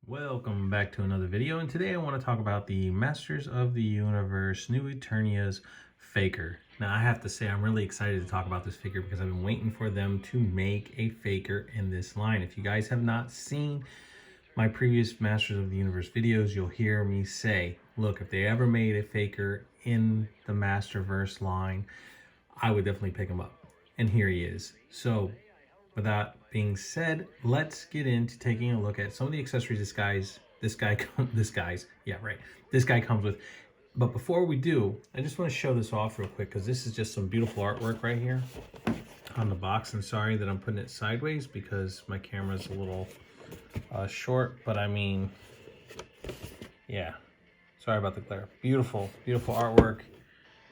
Welcome back to another video, and today I want to talk about the Masters of the Universe New Eternia's Faker. Now I have to say I'm really excited to talk about this figure because I've been waiting for them to make a Faker in this line. If you guys have not seen my previous Masters of the Universe videos, you'll hear me say, look, if they ever made a Faker in the Masterverse line, I would definitely pick him up. And here he is. So with that being said, let's get into taking a look at some of the accessories this guy comes with. But before we do, I just want to show this off real quick because this is just some beautiful artwork right here on the box. And sorry that I'm putting it sideways because my camera's a little short, but I mean, yeah, sorry about the glare. Beautiful artwork.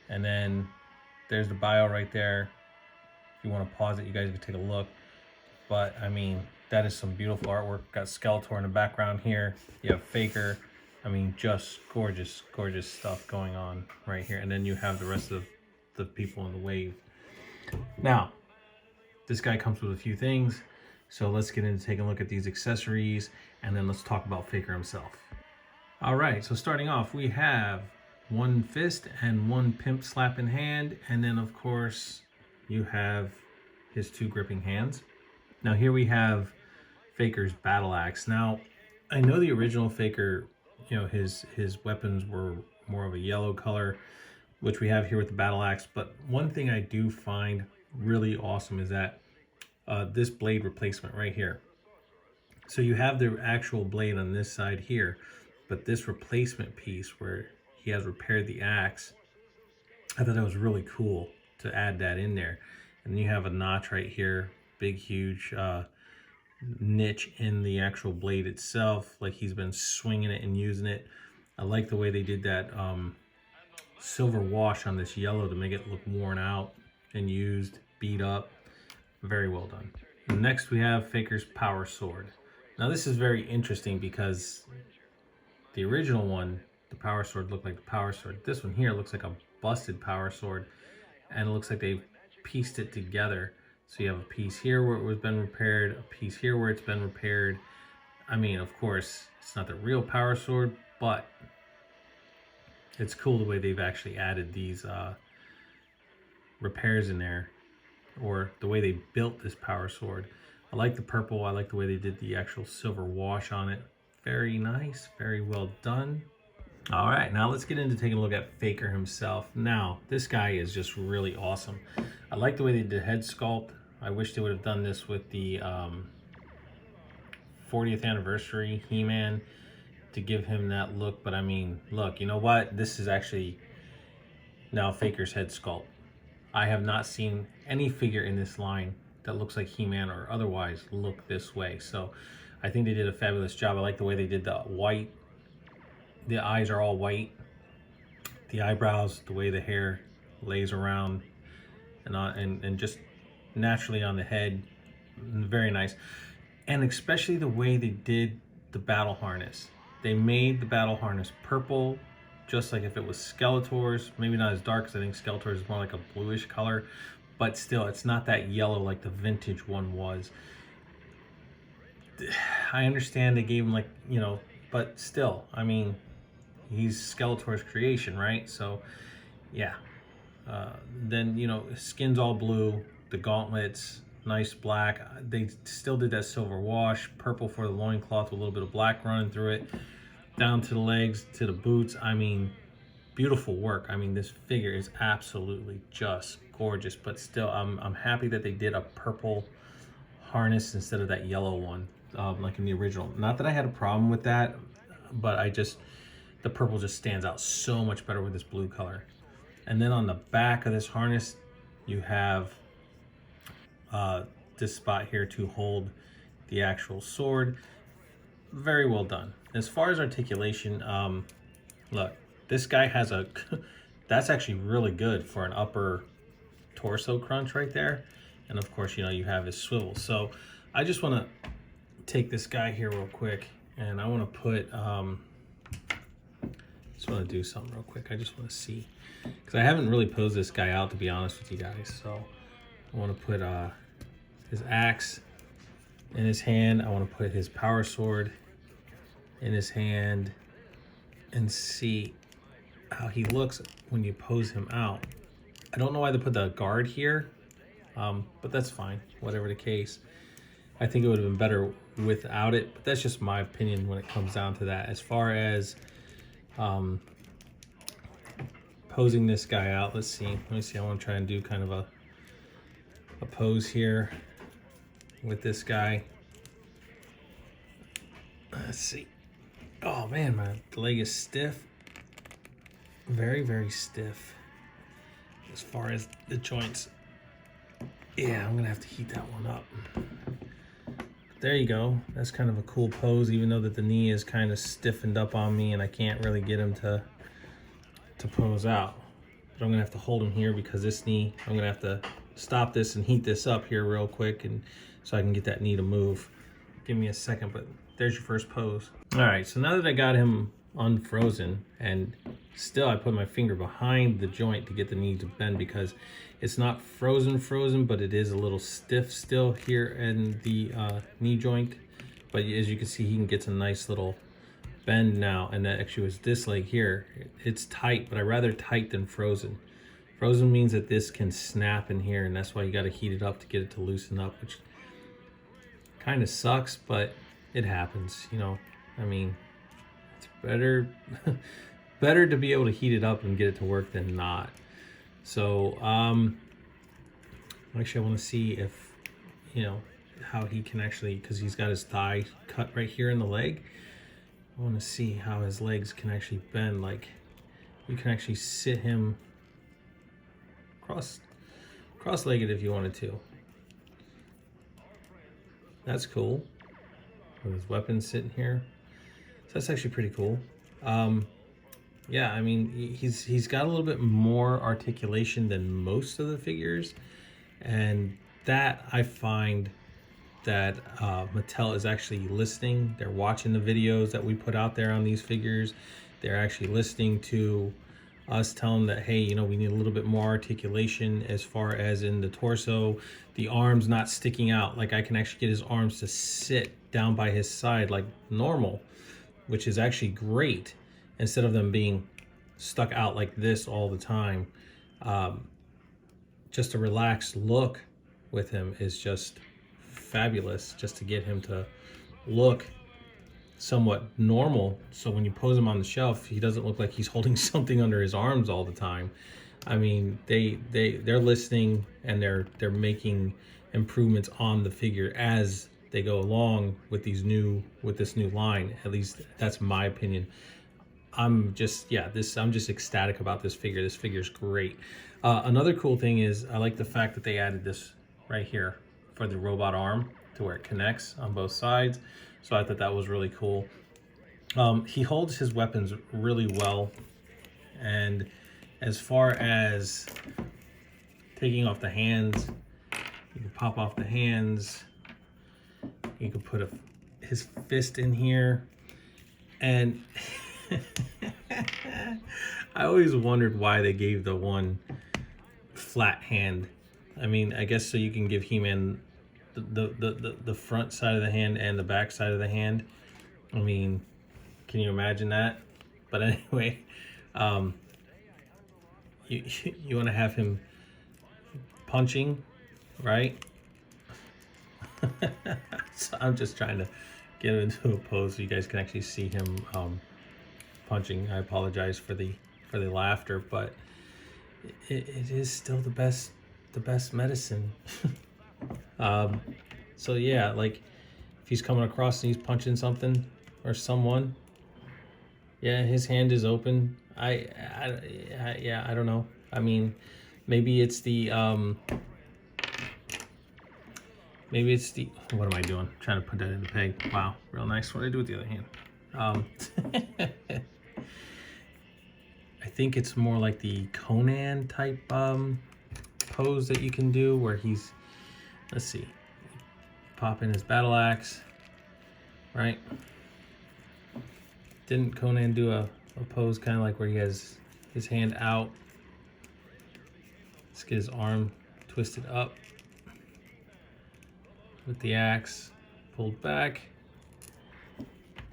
And then there's the bio right there. If you want to pause it, you guys can take a look. But I mean, that is some beautiful artwork. Got Skeletor in the background here. You have Faker. I mean, just gorgeous stuff going on right here. And then you have the rest of the people in the wave. Now, this guy comes with a few things. So let's get into taking a look at these accessories, and then let's talk about Faker himself. All right, so starting off, we have one fist and one pimp slap in hand. And then of course, you have his two gripping hands. Now here we have Faker's battle axe. Now, I know the original Faker, you know, his weapons were more of a yellow color, which we have here with the battle axe. But one thing I do find really awesome is that this blade replacement right here. So you have the actual blade on this side here, but this replacement piece where he has repaired the axe, I thought that was really cool to add that in there. And you have a notch right here. Big, huge niche in the actual blade itself, like he's been swinging it and using it. I like the way they did that silver wash on this yellow to make it look worn out and used, beat up. Very well done. Next we have Faker's power sword. Now this is very interesting because the original one, the power sword, looked like the power sword. This one here looks like a busted power sword, and it looks like they pieced it together. So you have a piece here where it was been repaired, a piece here where it's been repaired. I mean, of course, it's not the real power sword, but it's cool the way they've actually added these repairs in there, or the way they built this power sword. I like the purple. I like the way they did the actual silver wash on it. Very nice, very well done. All right, now let's get into taking a look at Faker himself. Now, this guy is just really awesome. I like the way they did head sculpt. I wish they would have done this with the 40th anniversary He-Man to give him that look. But I mean, look, you know what? This is actually now Faker's head sculpt. I have not seen any figure in this line that looks like He-Man or otherwise look this way. So I think they did a fabulous job. I like the way they did the white. The eyes are all white. The eyebrows, the way the hair lays around and just naturally on the head, very nice. And especially the way they did the battle harness. They made the battle harness purple, just like if it was Skeletor's. Maybe not as dark, because I think Skeletor's is more like a bluish color, but still, it's not that yellow like the vintage one was. I understand they gave him, like, you know, but still, I mean, he's Skeletor's creation, right? So yeah. Then, you know, skin's all blue, the gauntlets nice black. They still did that silver wash, purple for the loincloth with a little bit of black running through it, down to the legs, to the boots. I mean, beautiful work. I mean, this figure is absolutely just gorgeous, but still, I'm happy that they did a purple harness instead of that yellow one, like in the original. Not that I had a problem with that, but the purple just stands out so much better with this blue color. And then on the back of this harness, you have this spot here to hold the actual sword. Very well done. As far as articulation, look, this guy has a, that's actually really good for an upper torso crunch right there. And of course, you know, you have his swivel. So I just want to take this guy here real quick, and I want to put, just want to do something real quick. I just want to see, because I haven't really posed this guy out, to be honest with you guys. So I want to put his axe in his hand. I want to put his power sword in his hand and see how he looks when you pose him out. I don't know why they put the guard here, but that's fine, whatever the case. I think it would have been better without it, but that's just my opinion when it comes down to that. As far as posing this guy out, let's see. Let me see, I want to try and do kind of a pose here with this guy. Let's see. Oh man, my leg is stiff. Very, very stiff as far as the joints. Yeah, I'm gonna have to heat that one up. There you go. That's kind of a cool pose, even though that the knee is kind of stiffened up on me and I can't really get him to pose out. But I'm gonna have to hold him here because this knee, I'm gonna have to stop this and heat this up here real quick, and so I can get that knee to move. Give me a second, but there's your first pose. All right, so now that I got him unfrozen, and still I put my finger behind the joint to get the knee to bend because it's not frozen, but it is a little stiff still here in the knee joint. But as you can see, he gets a nice little bend now, and that actually was this leg here. It's tight, but I rather tight than frozen. Frozen means that this can snap in here, and that's why you got to heat it up to get it to loosen up, which kind of sucks, but it happens, you know. I mean, it's better better to be able to heat it up and get it to work than not. So actually I want to see if, you know, how he can actually, because he's got his thigh cut right here in the leg. I want to see how his legs can actually bend. Like, you can actually sit him cross-legged if you wanted to. That's cool. With his weapon sitting here. So that's actually pretty cool. Yeah, I mean, he's got a little bit more articulation than most of the figures, and that I find that Mattel is actually listening. They're watching the videos that we put out there on these figures. They're actually listening to us tell them that, hey, you know, we need a little bit more articulation as far as in the torso, the arms not sticking out. Like, I can actually get his arms to sit down by his side like normal, which is actually great, instead of them being stuck out like this all the time. Just a relaxed look with him is just fabulous, just to get him to look somewhat normal, so when you pose him on the shelf, he doesn't look like he's holding something under his arms all the time. I mean, they're listening, and they're making improvements on the figure as they go along with this new line. At least that's my opinion. I'm just ecstatic about this figure. This figure's great. Another cool thing is I like the fact that they added this right here for the robot arm to where it connects on both sides. So I thought that was really cool. He holds his weapons really well. And as far as taking off the hands, you can pop off the hands. You can put his fist in here. And I always wondered why they gave the one flat hand. I mean, I guess so you can give He-Man the front side of the hand and the back side of the hand. I mean, can you imagine that? But anyway, you want to have him punching, right? So I'm just trying to get him into a pose so you guys can actually see him punching. I apologize for the laughter, but it is still the best medicine. So yeah, like if he's coming across and he's punching something or someone, yeah, his hand is open. I don't know. I mean, maybe it's the what am I doing? Trying to put that in the peg. Wow, real nice. What do I do with the other hand? I think it's more like the Conan type pose that you can do where he's, let's see, pop in his battle axe, right? Didn't Conan do a pose kind of like where he has his hand out? Let's get his arm twisted up with the axe, pulled back.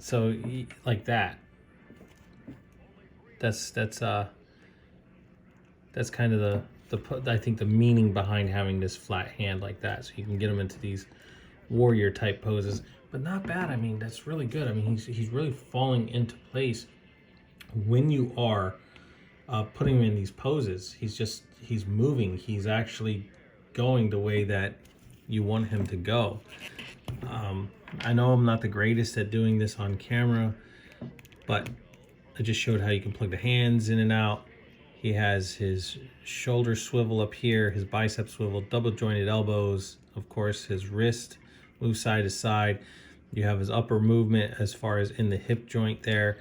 So like that. That's kind of the I think the meaning behind having this flat hand like that, so you can get him into these warrior type poses. But not bad. I mean, that's really good. I mean, he's really falling into place when you are putting him in these poses. He's moving. He's actually going the way that you want him to go. I know I'm not the greatest at doing this on camera, but I just showed how you can plug the hands in and out. He has his shoulder swivel up here, his bicep swivel, double jointed elbows, of course, his wrist moves side to side. You have his upper movement as far as in the hip joint there.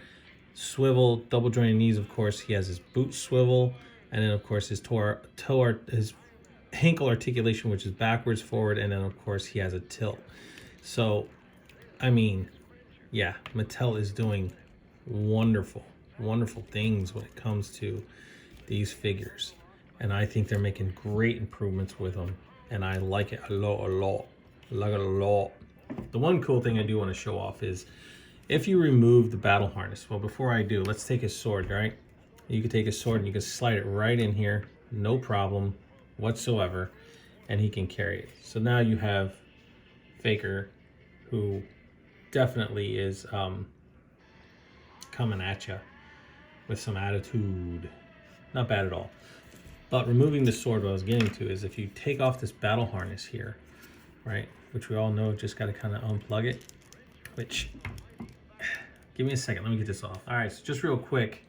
Swivel, double jointed knees, of course. He has his boot swivel, and then of course his his ankle articulation, which is backwards forward, and then of course he has a tilt. So, I mean, yeah, Mattel is doing wonderful things when it comes to these figures, and I think they're making great improvements with them, and I like it a lot. Like it a lot. The one cool thing I do want to show off is if you remove the battle harness. Well, before I do, let's take his sword, right? You can take his sword and you can slide it right in here, no problem whatsoever, and he can carry it. So now you have Faker, who definitely is coming at you with some attitude. Not bad at all. But removing the sword, what I was getting to is if you take off this battle harness here, right, which we all know, just got to kind of unplug it, which, give me a second, let me get this off. All right, so just real quick,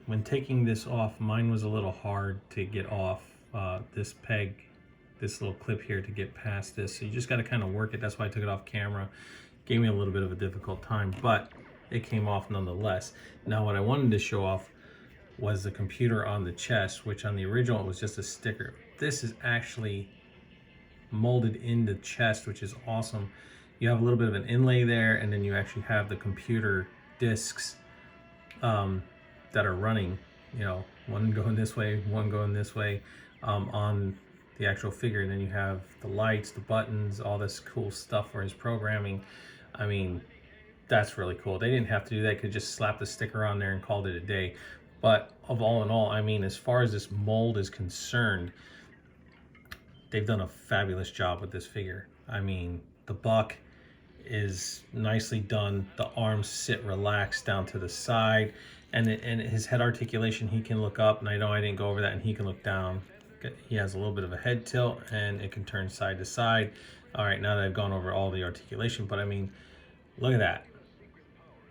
when taking this off, mine was a little hard to get off this peg, this little clip here to get past this. So you just got to kind of work it. That's why I took it off camera. Gave me a little bit of a difficult time, but it came off nonetheless. Now what I wanted to show off was the computer on the chest, which on the original it was just a sticker. This is actually molded in the chest, which is awesome. You have a little bit of an inlay there, and then you actually have the computer discs that are running, you know, one going this way, one going this way, on the actual figure. And then you have the lights, the buttons, all this cool stuff for his programming. I mean, that's really cool. They didn't have to do that. They could just slap the sticker on there and called it a day. But of all in all, I mean, as far as this mold is concerned, they've done a fabulous job with this figure. I mean, the buck is nicely done. The arms sit relaxed down to the side, and his head articulation, he can look up, and I know I didn't go over that, and he can look down. He has a little bit of a head tilt, and it can turn side to side. All right, now that I've gone over all the articulation, but I mean, look at that.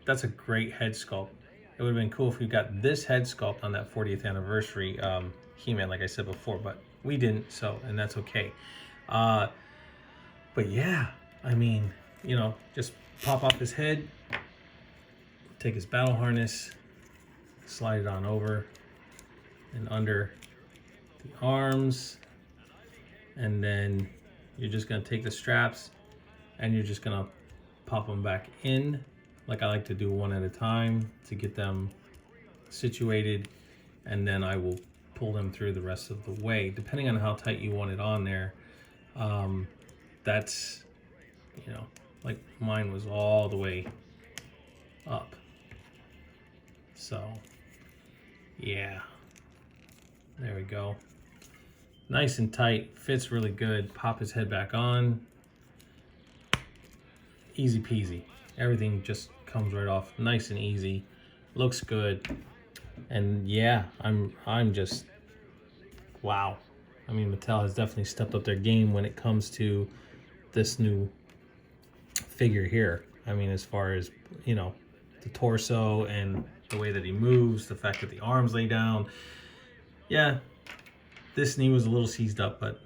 That's a great head sculpt. It would have been cool if we got this head sculpt on that 40th anniversary He-Man, like I said before, but we didn't, so, and that's okay. But yeah, I mean, you know, just pop off his head, take his battle harness, slide it on over and under the arms, and then you're just gonna take the straps and you're just gonna pop them back in, like I like to do one at a time to get them situated, and then I will pull them through the rest of the way, depending on how tight you want it on there. That's, you know, like mine was all the way up. So yeah, there we go. Nice and tight, fits really good. Pop his head back on. Easy peasy. Everything just comes right off nice and easy. Looks good. And yeah, I'm just, wow. I mean, Mattel has definitely stepped up their game when it comes to this new figure here. I mean, as far as, you know, the torso and the way that he moves, the fact that the arms lay down. Yeah, this knee was a little seized up, but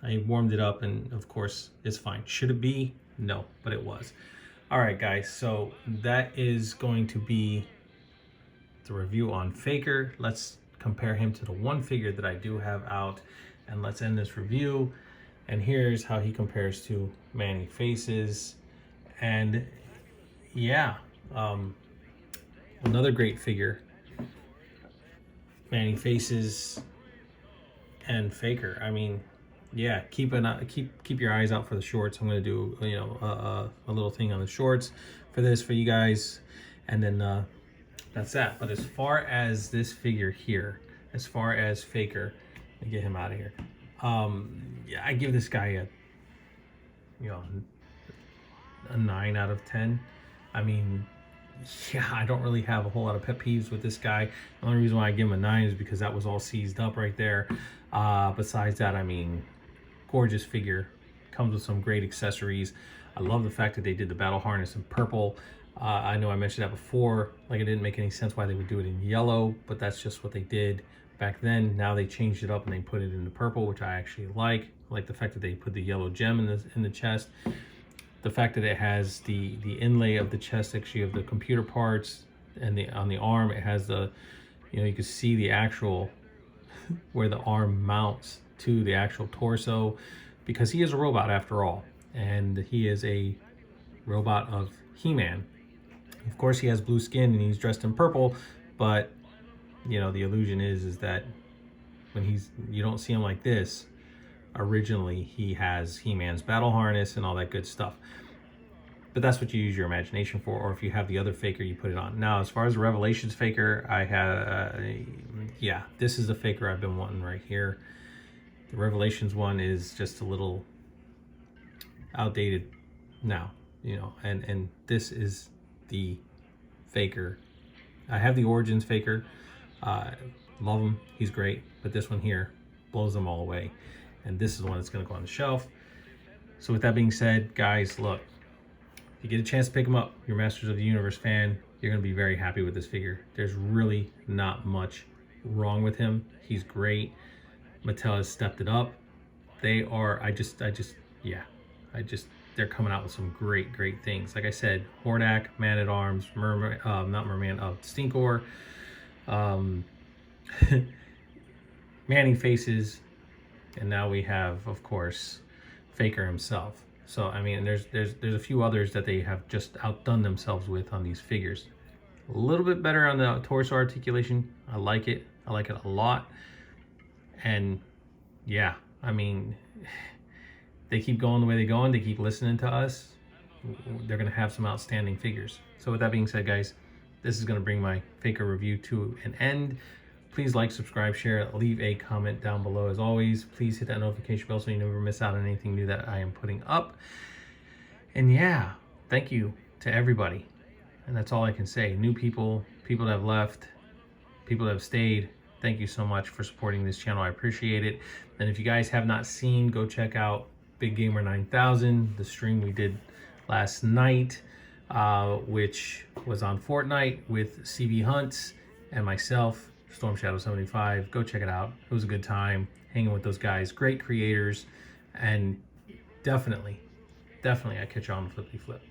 I warmed it up, and of course it's fine. Should it be? No, but it was. All right, guys, so that is going to be the review on Faker. Let's compare him to the one figure that I do have out, and let's end this review. And here's how he compares to Manny Faces. And yeah, another great figure, Manny Faces and Faker. I mean, yeah, keep your eyes out for the shorts. I'm going to do, you know, a little thing on the shorts, for this for you guys, and then that's that. But as far as this figure here, as far as Faker, let me get him out of here. Yeah, I give this guy a 9 out of 10. I mean, yeah, I don't really have a whole lot of pet peeves with this guy. The only reason why I give him a 9 is because that was all seized up right there. Besides that, I mean, gorgeous figure. Comes with some great accessories. I love the fact that they did the battle harness in purple. I know I mentioned that before, like it didn't make any sense why they would do it in yellow, but that's just what they did back then. Now they changed it up and they put it into purple, which I actually like. I like the fact that they put the yellow gem in the chest. The fact that it has the inlay of the chest, actually, of the computer parts, and on the arm it has the, you can see the actual where the arm mounts to the actual torso, because he is a robot after all, and he is a robot of He-Man. Of course, he has blue skin and he's dressed in purple, but the illusion is that when you don't see him like this. Originally, he has He-Man's battle harness and all that good stuff. But that's what you use your imagination for, or if you have the other Faker, you put it on. Now, as far as the Revelations Faker, I have, yeah, this is the Faker I've been wanting right here. The Revelations one is just a little outdated now, and this is the Faker. I have the Origins Faker. Love him. He's great. But this one here blows them all away. And this is the one that's going to go on the shelf. So with that being said, guys, look, if you get a chance to pick him up, you're a Masters of the Universe fan, you're going to be very happy with this figure. There's really not much wrong with him. He's great. Mattel has stepped it up. They are, they're coming out with some great things. Like I said, Hordak, Man-at-Arms, Stinkor, Manning Faces, and now we have, of course, Faker himself. So I mean, there's a few others that they have just outdone themselves with on these figures. A little bit better on the torso articulation. I like it. I like it a lot. And yeah, I mean, they keep going the way they're going. They keep listening to us. They're going to have some outstanding figures. So with that being said, guys, this is going to bring my Faker review to an end. Please like, subscribe, share, leave a comment down below. As always, please hit that notification bell so you never miss out on anything new that I am putting up. And yeah, thank you to everybody. And that's all I can say. New people, people that have left, people that have stayed, thank you so much for supporting this channel. I appreciate it. And if you guys have not seen, go check out Big Gamer 9000, the stream we did last night, which was on Fortnite with CB Hunts and myself, Storm Shadow 75. Go check it out. It was a good time hanging with those guys. Great creators, and definitely I catch you on the flippity flip.